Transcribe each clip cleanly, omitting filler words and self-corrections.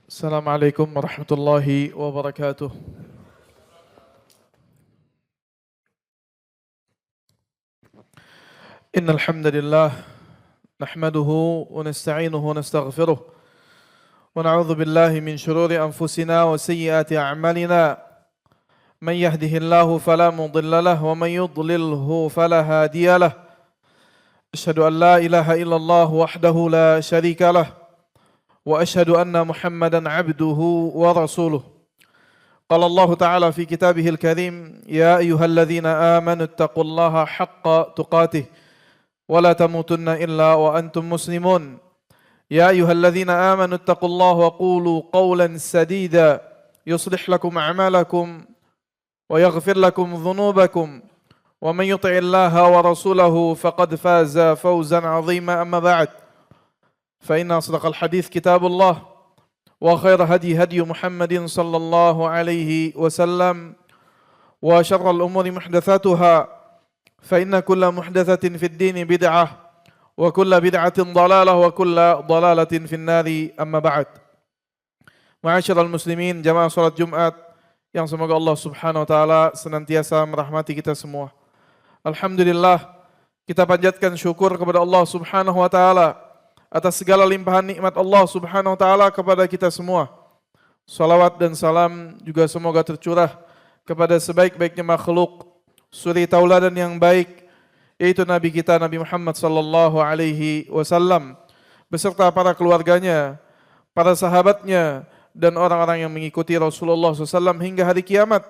Assalamualaikum warahmatullahi wabarakatuh. Innal hamdalillah nahmaduhu wa nasta'inuhu wa nastaghfiruh wa na'udzu billahi min shururi anfusina wa sayyiati a'malina. Man yahdihillahu fala mudilla lahu wa man yudlilhu fala hadiya lahu. Asyhadu an la ilaha illallah wahdahu la syarika lahu wa asyhadu anna Muhammadan 'abduhu wa rasuluh. قال الله تعالى في كتابه الكريم يا أيها الذين آمنوا اتقوا الله حق تقاته ولا تموتن إلا وأنتم مسلمون يا أيها الذين آمنوا اتقوا الله وقولوا قولا سديدا يصلح لكم أعمالكم ويغفر لكم ذنوبكم ومن يطع الله ورسوله فقد فاز فوزا عظيما أما بعد فإن أصدق الحديث كتاب الله وخير هدي محمد صلى الله عليه وسلم وشر الأمور محدثاتها فإن كل محدثة في الدين بدعة وكل بدعة ضلالة وكل ضلالة في النار أما بعد. Ma'asyiral muslimin, jamaah salat Jumat yang semoga Allah Subhanahu wa taala senantiasa merahmati kita semua. Alhamdulillah, kita panjatkan syukur kepada Allah Subhanahu wa taala atas segala limpahan nikmat Allah Subhanahu wa taala kepada kita semua. Salawat dan salam juga semoga tercurah kepada sebaik-baiknya makhluk, suri tauladan yang baik, yaitu Nabi kita Nabi Muhammad sallallahu alaihi wasallam beserta para keluarganya, para sahabatnya dan orang-orang yang mengikuti Rasulullah SAW hingga hari kiamat.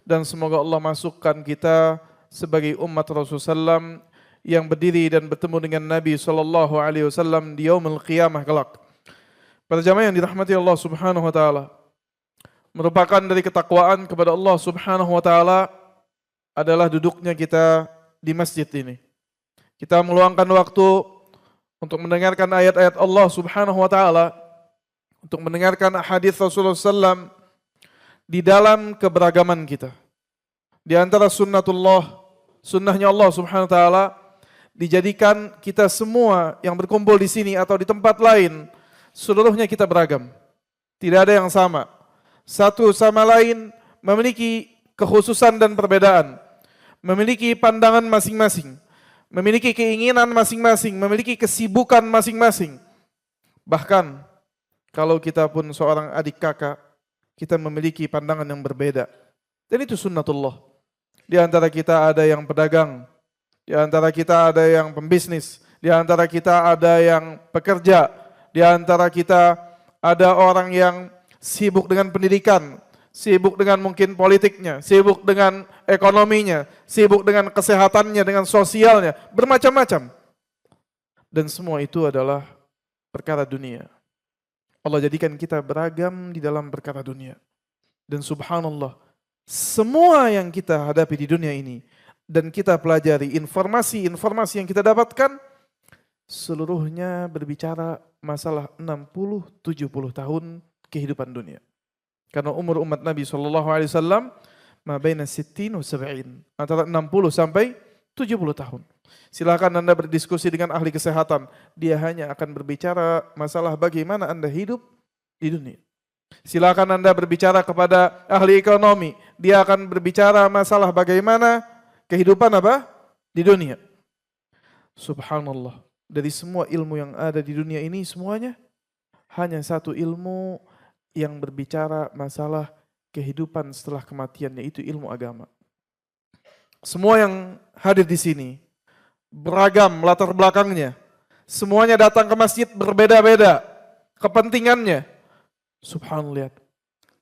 Dan semoga Allah masukkan kita sebagai umat Rasulullah SAW yang berdiri dan bertemu dengan Nabi SAW di yaumul qiyamah kelak. Para jamaah yang dirahmati Allah Subhanahu wa taala, merupakan dari ketakwaan kepada Allah Subhanahu wa taala adalah duduknya kita di masjid ini. Kita meluangkan waktu untuk mendengarkan ayat-ayat Allah Subhanahu wa taala, untuk mendengarkan hadis Rasulullah SAW di dalam keberagaman kita. Di antara sunnahnya Allah Subhanahu wa taala, dijadikan kita semua yang berkumpul di sini atau di tempat lain, seluruhnya kita beragam. Tidak ada yang sama. Satu sama lain memiliki kekhususan dan perbedaan. Memiliki pandangan masing-masing. Memiliki keinginan masing-masing. Memiliki kesibukan masing-masing. Bahkan, kalau kita pun seorang adik kakak, kita memiliki pandangan yang berbeda. Dan itu sunnatullah. Di antara kita ada yang pedagang, di antara kita ada yang pembisnis, di antara kita ada yang pekerja, di antara kita ada orang yang sibuk dengan pendidikan, sibuk dengan mungkin politiknya, sibuk dengan ekonominya, sibuk dengan kesehatannya, dengan sosialnya, bermacam-macam. Dan semua itu adalah perkara dunia. Allah jadikan kita beragam di dalam perkara dunia. Dan subhanallah, semua yang kita hadapi di dunia ini dan kita pelajari, informasi-informasi yang kita dapatkan, seluruhnya berbicara masalah 60-70 tahun kehidupan dunia. Karena umur umat Nabi SAW ma baina 60 wa 70, antara 60 sampai 70 tahun. Silakan Anda berdiskusi dengan ahli kesehatan, dia hanya akan berbicara masalah bagaimana Anda hidup di dunia. Silakan Anda berbicara kepada ahli ekonomi, dia akan berbicara masalah bagaimana kehidupan apa? Di dunia. Subhanallah. Dari semua ilmu yang ada di dunia ini semuanya, hanya satu ilmu yang berbicara masalah kehidupan setelah kematian, yaitu ilmu agama. Semua yang hadir di sini, beragam latar belakangnya. Semuanya datang ke masjid berbeda-beda kepentingannya. Subhanallah, lihat.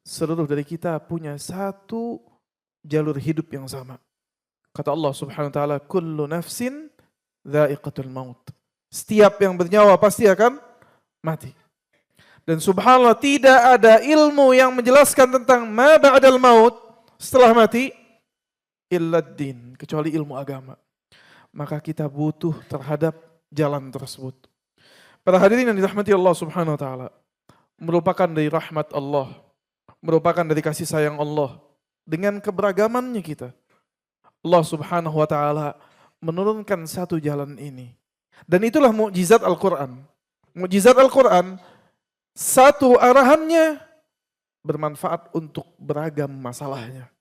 Seluruh dari kita punya satu jalur hidup yang sama. Kata Allah Subhanahu wa taala, kullu nafsin dha'iqatul maut. Setiap yang bernyawa pasti akan mati. Dan subhanallah, tidak ada ilmu yang menjelaskan tentang ma ba'dal maut, setelah mati, illa din, kecuali ilmu agama. Maka kita butuh terhadap jalan tersebut. Para hadirin yang dirahmati Allah Subhanahu wa taala, merupakan dari rahmat Allah, merupakan dari kasih sayang Allah dengan keberagamannya kita. Allah Subhanahu wa taala menurunkan satu jalan ini. Dan itulah mukjizat Al-Qur'an. Mukjizat Al-Qur'an Satu arahannya bermanfaat untuk beragam masalahnya.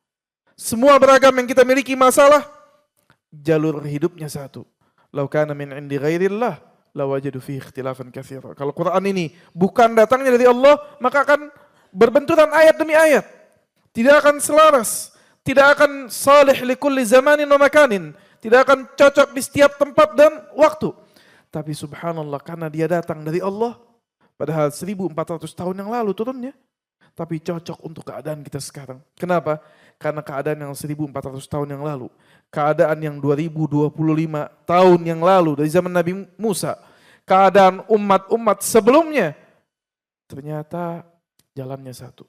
Semua beragam yang kita miliki masalah, jalur hidupnya satu. Lau kana min indi ghairillah lawajadu fihi ikhtilafan katsira. Kalau Quran ini bukan datangnya dari Allah, maka akan berbenturan ayat demi ayat. Tidak akan selaras, tidak akan salih likulli zamanin wa makanin, tidak akan cocok di setiap tempat dan waktu. Tapi subhanallah, karena dia datang dari Allah, padahal 1400 tahun yang lalu turunnya, tapi cocok untuk keadaan kita sekarang. Kenapa? Karena keadaan yang 1400 tahun yang lalu, keadaan yang 2025 tahun yang lalu dari zaman Nabi Musa, keadaan umat-umat sebelumnya, ternyata jalannya satu.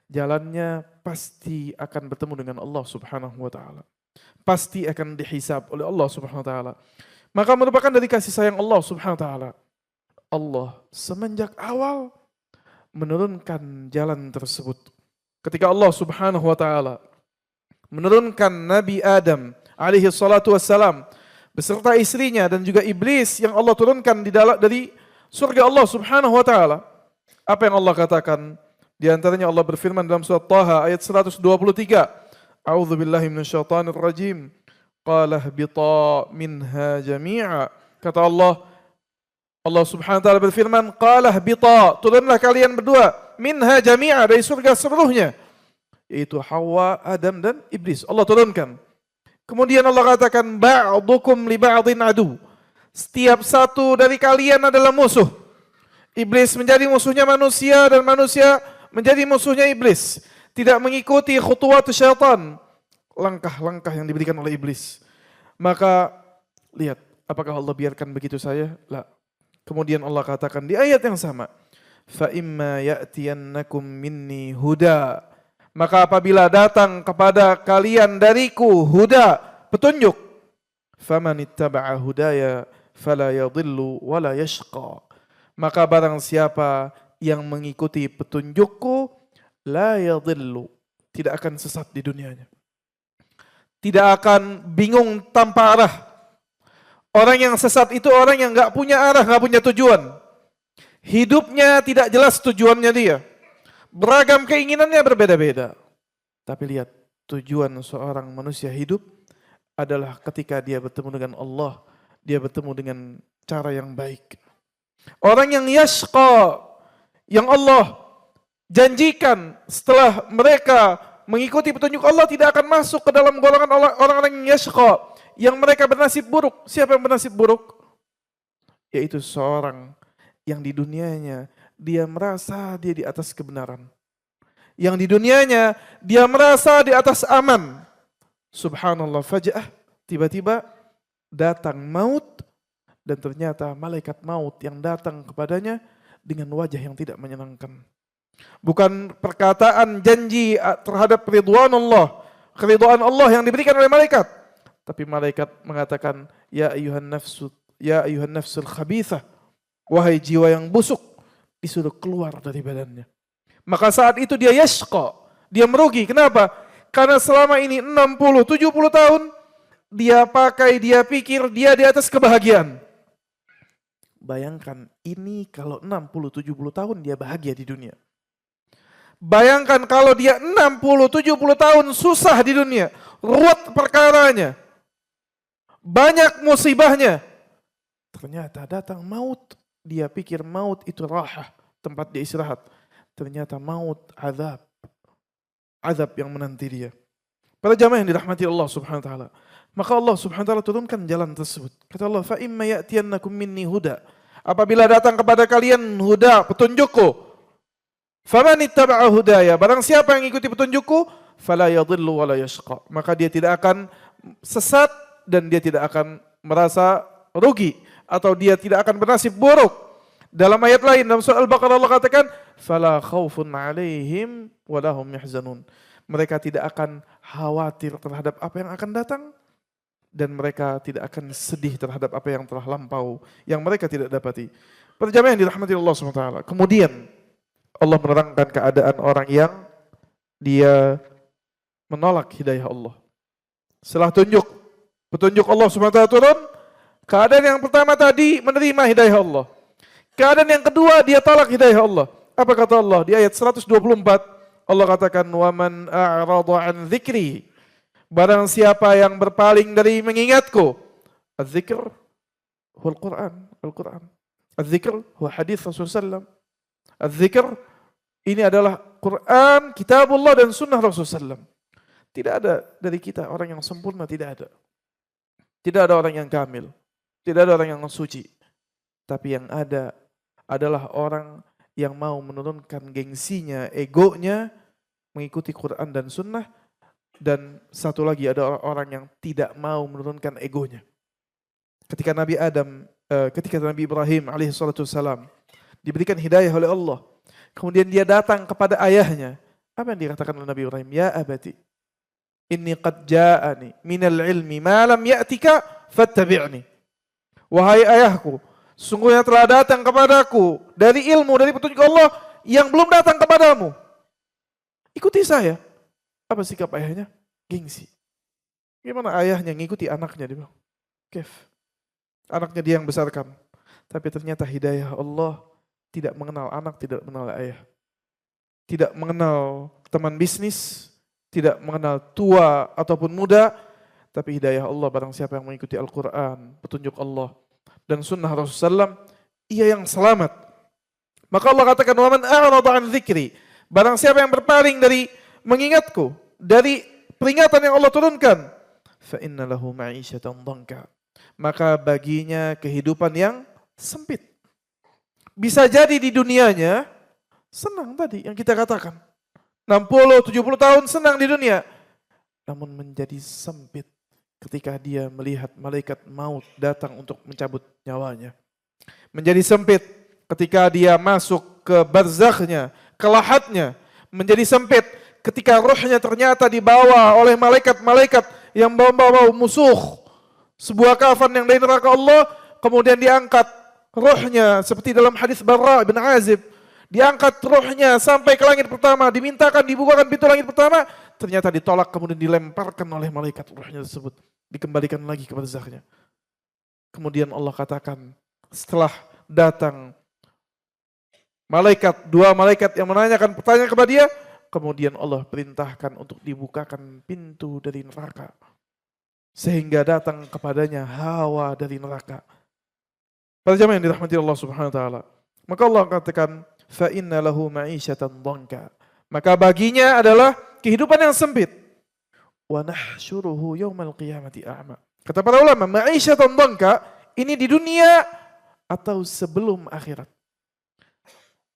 Jalannya pasti akan bertemu dengan Allah Subhanahu wa taala. Pasti akan dihisab oleh Allah Subhanahu wa taala. Maka merupakan dari kasih sayang Allah Subhanahu wa taala. Allah semenjak awal menurunkan jalan tersebut. Ketika Allah Subhanahu wa taala menurunkan Nabi Adam alaihi salatu wassalam beserta istrinya dan juga iblis yang Allah turunkan dari surga Allah Subhanahu wa taala. Apa yang Allah katakan? Di antaranya Allah berfirman dalam surat Taha ayat 123. A'udzu billahi minasyaitonir rajim. Qala ihbita minha jami'a. Kata Allah Subhanahu wa taala berfirman, qala ihbita, turunlah kalian berdua, minha jami'a, dari surga seluruhnya. Yaitu Hawa, Adam dan iblis. Allah turunkan. Kemudian Allah katakan ba'dukum li ba'din adu. Setiap satu dari kalian adalah musuh. Iblis menjadi musuhnya manusia dan manusia menjadi musuhnya iblis. Tidak mengikuti khutuwat syaitan, langkah-langkah yang diberikan oleh iblis. Maka lihat, apakah Allah biarkan begitu saja? La. Kemudian Allah katakan di ayat yang sama, fa imma ya'tiyannakum minni huda. Maka apabila datang kepada kalian dariku huda, petunjuk, famanittaba'a hudaya fala yadhillu wala yashqa. Maka barang siapa yang mengikuti petunjukku, la yadhillu, tidak akan sesat di dunianya. Tidak akan bingung tanpa arah. Orang yang sesat itu orang yang gak punya arah, gak punya tujuan. Hidupnya tidak jelas tujuannya dia. Beragam keinginannya berbeda-beda. Tapi lihat, tujuan seorang manusia hidup adalah ketika dia bertemu dengan Allah, dia bertemu dengan cara yang baik. Orang yang yashqa, yang Allah janjikan setelah mereka mengikuti petunjuk Allah tidak akan masuk ke dalam golongan orang-orang yang yashqa, yang mereka bernasib buruk. Siapa yang bernasib buruk? Yaitu seorang yang di dunianya dia merasa dia di atas kebenaran. Yang di dunianya dia merasa di atas aman. Subhanallah, faja'ah, tiba-tiba datang maut dan ternyata malaikat maut yang datang kepadanya dengan wajah yang tidak menyenangkan. Bukan perkataan janji terhadap ridwan Allah, keridhaan Allah yang diberikan oleh malaikat. Tapi malaikat mengatakan, ya ayuhan nafsul khabithah, wahai jiwa yang busuk, disuruh keluar dari badannya. Maka saat itu dia yashqa, dia merugi. Kenapa? Karena selama ini 60-70 tahun, dia pakai, dia pikir, dia di atas kebahagiaan. Bayangkan ini kalau 60-70 tahun dia bahagia di dunia. Bayangkan kalau dia 60-70 tahun susah di dunia, ruwet perkaranya, banyak musibahnya. Ternyata datang maut, dia pikir maut itu rahah, tempat dia istirahat. Ternyata maut azab, azab yang menanti dia. Para jamaah yang dirahmati Allah Subhanahu wa taala. Maka Allah Subhanahu wa taala turunkan jalan tersebut. Kata Allah, fa imma ya'tiyannakum minni huda. Apabila datang kepada kalian huda, petunjukku, famanittaba'a hudaya, barang siapa yang ikuti petunjukku, fala yadhillu wala yashqa, maka dia tidak akan sesat dan dia tidak akan merasa rugi atau dia tidak akan bernasib buruk. Dalam ayat lain dalam surah Al-Baqarah Allah katakan, fala khaufun 'alaihim wa lahum yahzanun. Mereka tidak akan khawatir terhadap apa yang akan datang dan mereka tidak akan sedih terhadap apa yang telah lampau yang mereka tidak dapati. Para jamaah yang dirahmati Allah SWT. Kemudian Allah menerangkan keadaan orang yang dia menolak hidayah Allah. Setelah petunjuk Allah SWT turun, keadaan yang pertama tadi menerima hidayah Allah. Keadaan yang kedua dia tolak hidayah Allah. Apa kata Allah di ayat 124? Allah katakan, "Wa man a'rada 'an dzikri." Barang siapa yang berpaling dari mengingatku. Az-dzikr huwal Qur'an, Al-Qur'an. Az-dzikr huwa hadis Rasulullah SAW. Az-dzikr ini adalah Quran, kitabullah dan sunnah Rasulullah SAW. Tidak ada dari kita orang yang sempurna, tidak ada. Tidak ada orang yang kamil. Tidak ada orang yang suci. Tapi yang ada adalah orang yang mau menurunkan gengsinya, egonya, mengikuti Quran dan sunnah. Dan satu lagi ada orang yang tidak mau menurunkan egonya. Ketika Nabi Ibrahim alaihissalam diberikan hidayah oleh Allah. Kemudian dia datang kepada ayahnya. Apa yang dikatakan oleh Nabi Ibrahim? Ya abati, inni qad ja'ani minal ilmi ma lam ya'tika fattabi'ni. Wahai ayahku, sungguhnya telah datang kepadaku dari ilmu, dari petunjuk Allah yang belum datang kepadamu. Ikuti saya. Apa sikap ayahnya? Gengsi. Gimana ayahnya ngikuti anaknya? Dia bilang, Kef. Anaknya dia yang besarkan. Tapi ternyata hidayah Allah tidak mengenal anak, tidak mengenal ayah. Tidak mengenal teman bisnis, tidak mengenal tua ataupun muda. Tapi hidayah Allah barang siapa yang mengikuti Al-Quran, petunjuk Allah, dan sunnah Rasulullah SAW, ia yang selamat. Maka Allah katakan, "Wa man a'rada 'an dzikri." Barang siapa yang berpaling dari mengingatku, dari peringatan yang Allah turunkan, fa inna lahu ma'isyatan dhanka. Maka baginya kehidupan yang sempit. Bisa jadi di dunianya senang tadi yang kita katakan. 60, 70 tahun senang di dunia. Namun menjadi sempit ketika dia melihat malaikat maut datang untuk mencabut nyawanya. Menjadi sempit ketika dia masuk ke barzakhnya, ke lahatnya. Menjadi sempit ketika rohnya ternyata dibawa oleh malaikat-malaikat yang membawa musuh. Sebuah kafan yang dari neraka Allah, kemudian diangkat rohnya seperti dalam hadis Barra bin Azib. Diangkat rohnya sampai ke langit pertama, dimintakan dibukakan pintu langit pertama, ternyata ditolak, kemudian dilemparkan oleh malaikat rohnya tersebut, dikembalikan lagi ke barzakhnya. Kemudian Allah katakan, setelah datang dua malaikat yang menanyakan pertanyaan kepada dia, kemudian Allah perintahkan untuk dibukakan pintu dari neraka, sehingga datang kepadanya hawa dari neraka. Para jamaah yang dirahmati Allah Subhanahu wa taala, maka Allah katakan, fa inna lahu ma'isyatan dhanka. Maka baginya adalah kehidupan yang sempit. Wa nahsyuruhu yaumal qiyamati a'ma. Kata para ulama, ma'isyatan dhanka ini di dunia atau sebelum akhirat.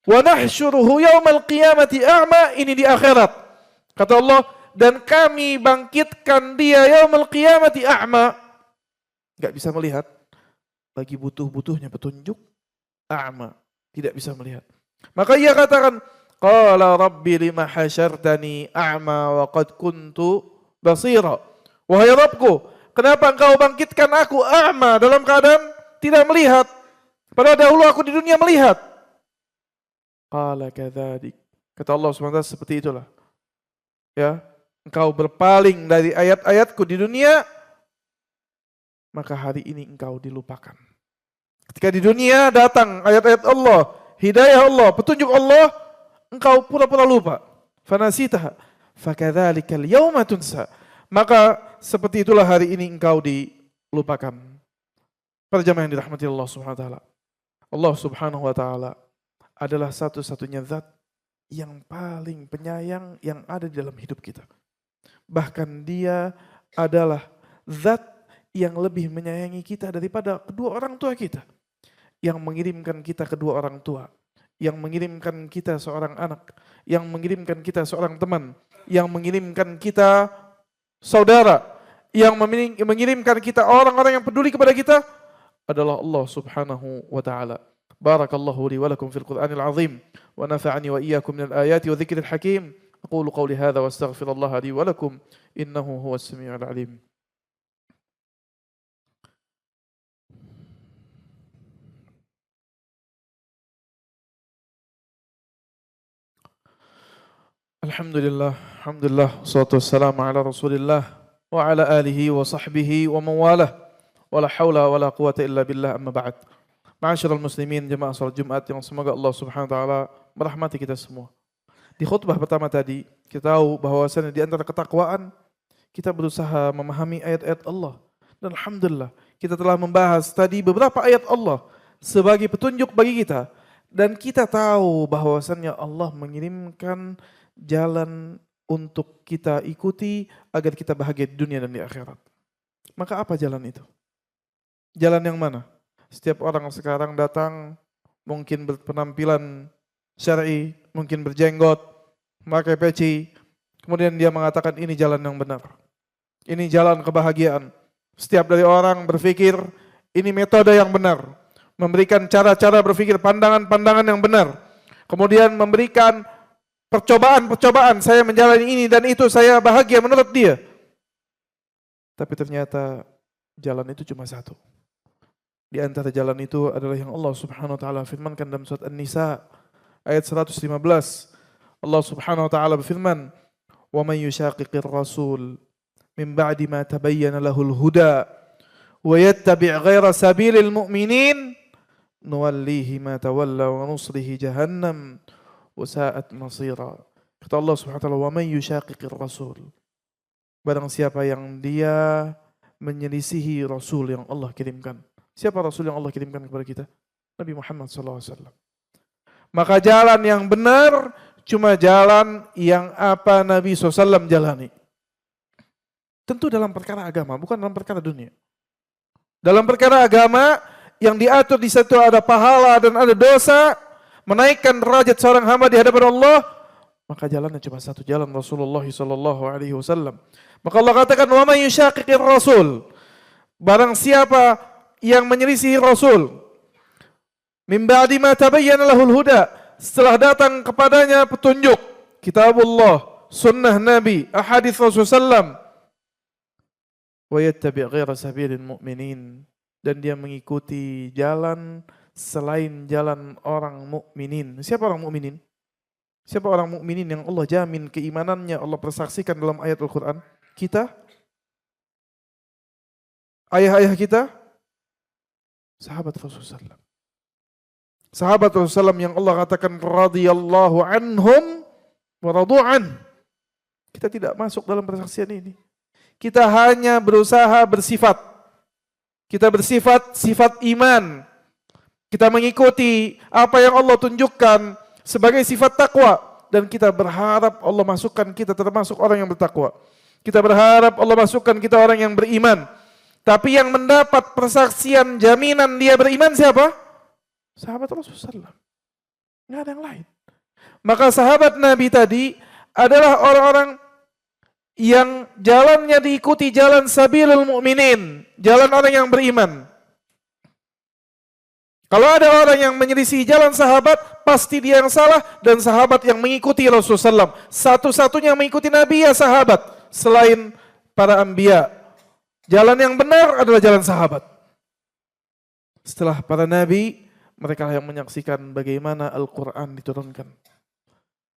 Wa nahsyuruhu yaumal qiyamati a'ma ini di akhirat. Kata Allah, dan kami bangkitkan dia yaumal qiyamati a'ma. Enggak bisa melihat. Lagi butuh-butuhnya petunjuk, a'ma, tidak bisa melihat. Maka ia katakan, qala rabbi lima hasyartani a'ma wa qad kuntu basira. Wahai Rabbku, kenapa engkau bangkitkan aku a'ma dalam keadaan tidak melihat? Padahal dahulu aku di dunia melihat. Qala kadzadik. Kata Allah SWT, seperti itulah. Ya, engkau berpaling dari ayat-ayatku di dunia, maka hari ini engkau dilupakan. Ketika di dunia datang ayat-ayat Allah, hidayah Allah, petunjuk Allah, engkau pura-pura lupa. Fanasitaha, fakadzalikal yauma tunsa. Maka seperti itulah hari ini engkau dilupakan. Para jamaah yang dirahmati Allah Subhanahu wa taala. Allah Subhanahu wa taala adalah satu-satunya zat yang paling penyayang yang ada di dalam hidup kita. Bahkan dia adalah zat yang lebih menyayangi kita daripada kedua orang tua kita. Yang mengirimkan kita kedua orang tua. Yang mengirimkan kita seorang anak. Yang mengirimkan kita seorang teman. Yang mengirimkan kita saudara. Yang mengirimkan kita orang-orang yang peduli kepada kita adalah Allah Subhanahu wa ta'ala. Barakallahu li wa lakum fil Qur'anil azim. Wa nafa'ani wa iyyakum minal ayati wa dzikril hakim. Aqulu qawli hadha wa astaghfirullah li wa lakum. Innahu huwas sami'ul alim. Alhamdulillah, wassalatu wassalamu ala Rasulillah wa ala alihi wa sahbihi wa mawalah. Wala haula wala quwata illa billah, amma ba'd. Ma'asyiral muslimin, jemaah salat Jumat yang semoga Allah Subhanahu wa taala merahmati kita semua. Di khutbah pertama tadi, kita tahu bahwasannya di antara ketakwaan, kita berusaha memahami ayat-ayat Allah. Dan alhamdulillah, kita telah membahas tadi beberapa ayat Allah sebagai petunjuk bagi kita. Dan kita tahu bahwasannya Allah mengirimkan jalan untuk kita ikuti agar kita bahagia di dunia dan di akhirat. Maka apa jalan itu? Jalan yang mana? Setiap orang sekarang datang mungkin berpenampilan syar'i, mungkin berjenggot, memakai peci, kemudian dia mengatakan ini jalan yang benar. Ini jalan kebahagiaan. Setiap dari orang berpikir ini metode yang benar, memberikan cara-cara berpikir, pandangan-pandangan yang benar. Kemudian memberikan percobaan-percobaan, saya menjalani ini dan itu, saya bahagia menurut dia. Tapi ternyata jalan itu cuma satu. Di antara jalan itu adalah yang Allah Subhanahu wa taala firmankan dalam surat An-Nisa ayat 115. Allah Subhanahu wa taala berfirman, "Wa may yushaqiqir rasul min ba'di ma tabayyana lahul huda wa yattabi' ghaira sabilil mu'minin nuwallihi ma tawalla wa nuslihi jahannam wa sa'at masira." Kata Allah Subhanahu wa taala, "Wa may yushaqiqir rasul." Barang siapa yang dia menyelisihi rasul yang Allah kirimkan. Siapa rasul yang Allah kirimkan kepada kita? Nabi Muhammad SAW. Maka jalan yang benar cuma jalan yang apa Nabi SAW jalani. Tentu dalam perkara agama, bukan dalam perkara dunia. Dalam perkara agama yang diatur di situ ada pahala dan ada dosa, menaikkan derajat seorang hamba di hadapan Allah, maka jalannya cuma satu, jalan Rasulullah SAW. Maka Allah katakan, "Wa may yushaqiqir rasul." Barang siapa yang menyelisihi Rasul, min ba'di ma tabayyana lahul huda, setelah datang kepadanya petunjuk, kitabullah, sunnah Nabi, ahadits Rasulullah, wa yattabi' ghaira sabilil mu'minin, dan dia mengikuti jalan selain jalan orang mukminin. Siapa orang mukminin? Siapa orang mukminin yang Allah jamin keimanannya, Allah persaksikan dalam ayat Al-Quran? Kita? Ayah-ayah kita? Sahabat Rasulullah. Sahabat Rasulullah yang Allah katakan radhiyallahu anhum wa radu'an. Kita tidak masuk dalam persaksian ini. Kita hanya berusaha bersifat. Kita bersifat sifat iman. Kita mengikuti apa yang Allah tunjukkan sebagai sifat takwa. Dan kita berharap Allah masukkan kita termasuk orang yang bertakwa. Kita berharap Allah masukkan kita orang yang beriman. Tapi yang mendapat persaksian jaminan dia beriman siapa? Sahabat Rasulullah. Nggak ada yang lain. Maka sahabat Nabi tadi adalah orang-orang yang jalannya diikuti jalan sabilul mu'minin, jalan orang yang beriman. Kalau ada orang yang menyelisih jalan sahabat, pasti dia yang salah dan sahabat yang mengikuti Rasulullah SAW. Satu-satunya yang mengikuti Nabi ya sahabat, selain para anbiya. Jalan yang benar adalah jalan sahabat. Setelah para nabi, mereka yang menyaksikan bagaimana Al-Quran diturunkan.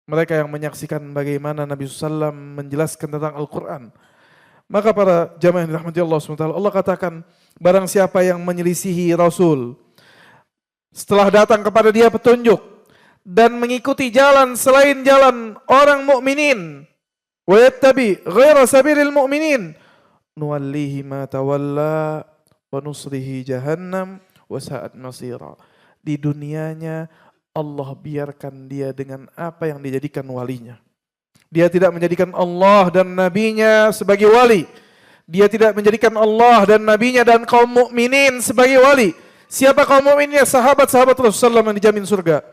Mereka yang menyaksikan bagaimana Nabi SAW menjelaskan tentang Al-Quran. Maka para jamaah yang dirahmati Allah SWT, Allah katakan, barang siapa yang menyelisihi Rasul, setelah datang kepada dia petunjuk, dan mengikuti jalan selain jalan orang mukminin, wa yattabi ghaira sabilil mu'minin, nuwallihi ma tawalla wa nusrihi jahannam wa sa'at masira. Di dunianya Allah biarkan dia dengan apa yang dijadikan walinya. Dia tidak menjadikan Allah dan nabinya sebagai wali. Dia tidak menjadikan Allah dan nabinya dan kaum mukminin sebagai wali. Siapa kaum mukminnya? Sahabat-sahabat Rasulullah yang dijamin surga.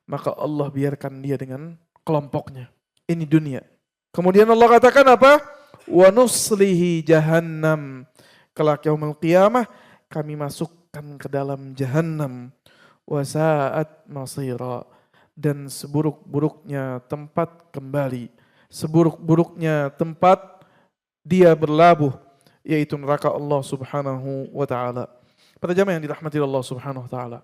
Maka Allah biarkan dia dengan kelompoknya. Ini dunia. Kemudian Allah katakan apa? Wa nuslihi jahannam. Kelak yaumul qiyamah kami masukkan ke dalam jahannam. Wa sa'at masira. Dan seburuk-buruknya tempat kembali. Seburuk-buruknya tempat dia berlabuh. Yaitu neraka Allah subhanahu wa ta'ala. Para jamaah yang dirahmati Allah subhanahu wa ta'ala.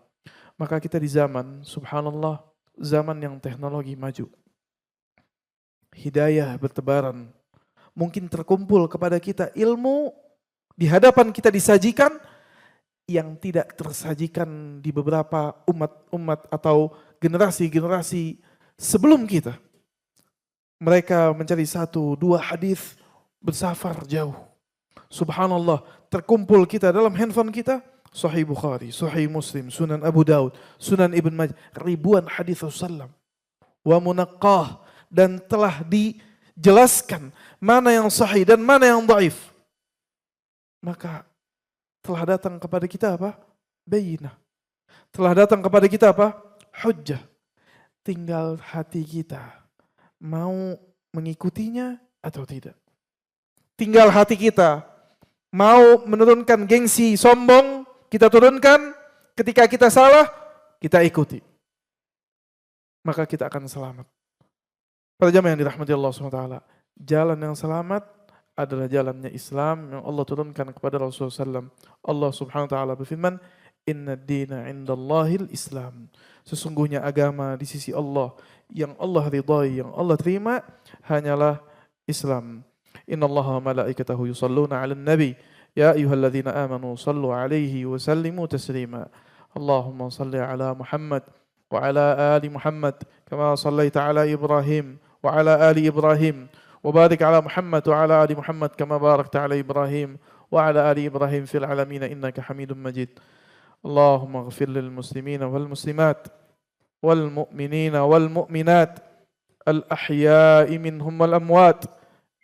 Maka kita di zaman, subhanallah, zaman yang teknologi maju. Hidayah bertebaran. Mungkin terkumpul kepada kita ilmu di hadapan kita disajikan yang tidak tersajikan di beberapa umat-umat atau generasi-generasi sebelum kita. Mereka mencari 1-2 hadis, bersafar jauh. Subhanallah, terkumpul kita dalam handphone kita, Sahih Bukhari, Sahih Muslim, Sunan Abu Daud, Sunan Ibn Majah, ribuan hadis Rasulullah. Wa munaqqah, dan telah dijelaskan mana yang sahih dan mana yang dhaif. Maka telah datang kepada kita apa? Bayyinah. Telah datang kepada kita apa? Hujjah. Tinggal hati kita mau mengikutinya atau tidak. Tinggal hati kita mau menurunkan gengsi sombong, kita turunkan. Ketika kita salah, kita ikuti. Maka kita akan selamat. Para jamaah yang dirahmati Allah SWT, jalan yang selamat adalah jalannya Islam yang Allah turunkan kepada Rasulullah SAW. Allah Subhanahu wa taala berfirman, "Inna ad-dina 'indallahil Islam." Sesungguhnya agama di sisi Allah yang Allah ridhai, yang Allah terima hanyalah Islam. Innallaha wa malaikatahu yusalluna 'alan nabi, ya ayyuhalladzina amanu sallu 'alaihi wa sallimu taslima. Allahumma shalli 'ala Muhammad wa 'ala ali Muhammad kama shallaita 'ala Ibrahim wa 'ala ali Ibrahim. وبارك على محمد وعلى آل محمد كما باركت على إبراهيم وعلى آل إبراهيم في العالمين إنك حميد مجيد. اللهم اغفر للمسلمين والمسلمات والمؤمنين والمؤمنات الأحياء منهم والأموات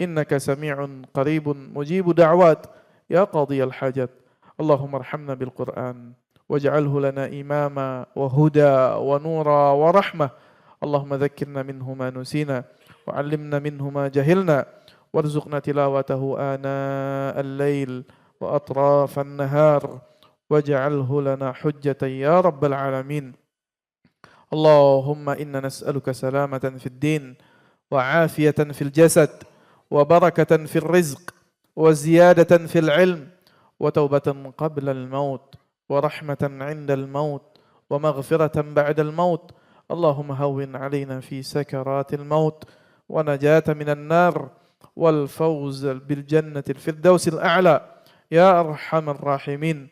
إنك سميع قريب مجيب دعوات يا قاضي الحاجات. اللهم ارحمنا بالقرآن واجعله لنا إماما وهدى ونورا ورحمة. اللهم ذكرنا منه ما نسينا وعلمنا منه ما جهلنا وارزقنا تلاوته آناء الليل وأطراف النهار واجعله لنا حجة يا رب العالمين. اللهم إنا نسألك سلامة في الدين وعافية في الجسد وبركة في الرزق وزيادة في العلم وتوبة قبل الموت ورحمة عند الموت ومغفرة بعد الموت. اللهم هون علينا في سكرات الموت ونجاة من النار والفوز بالجنة الفردوس الأعلى يا أرحم الراحمين.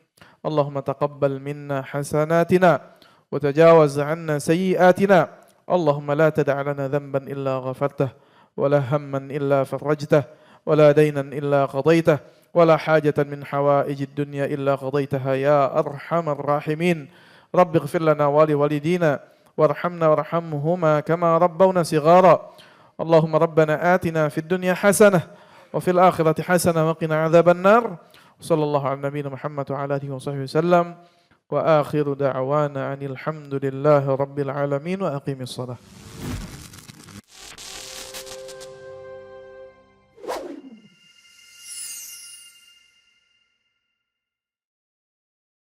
اللهم تقبل منا حسناتنا وتجاوز عنا سيئاتنا. اللهم لا تدع لنا ذنبا إلا غفرته ولا هما إلا فرجته ولا دينا إلا قضيته ولا حاجة من حوائج الدنيا إلا قضيتها يا أرحم الراحمين. رب اغفر لنا ولوالدينا وارحمنا وارحمهما كما ربونا صغارا. اللهم ربنا آتنا في الدنيا حسنة وفي الآخرة حسنة وقنا عذاب النار. صلى الله على نبينا محمد وعلى آله وصحبه وسلم وآخر دعوانا أن الحمد لله رب العالمين وأقيم الصلاة.